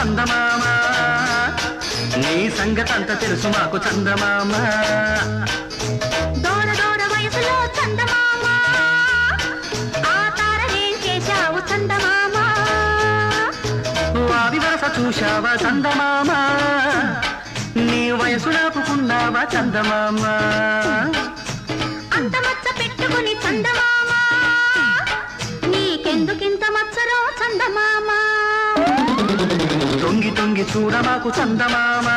చందమామ నీ సంగతంతా తెలుసు మాకు చందమామ దూర దూర వయసులో చందమామ ఆ తారనేం చేశావు చందమామ వావి వరస చూశావా చందమామ నీ వయసు నాపుకున్నావా చందమామ అంత మచ్చ పెట్టుకుని చందమామ నీకెందుకింత మచ్చరో చందమామ తొంగి తొంగి చూడ మాకు చందమామ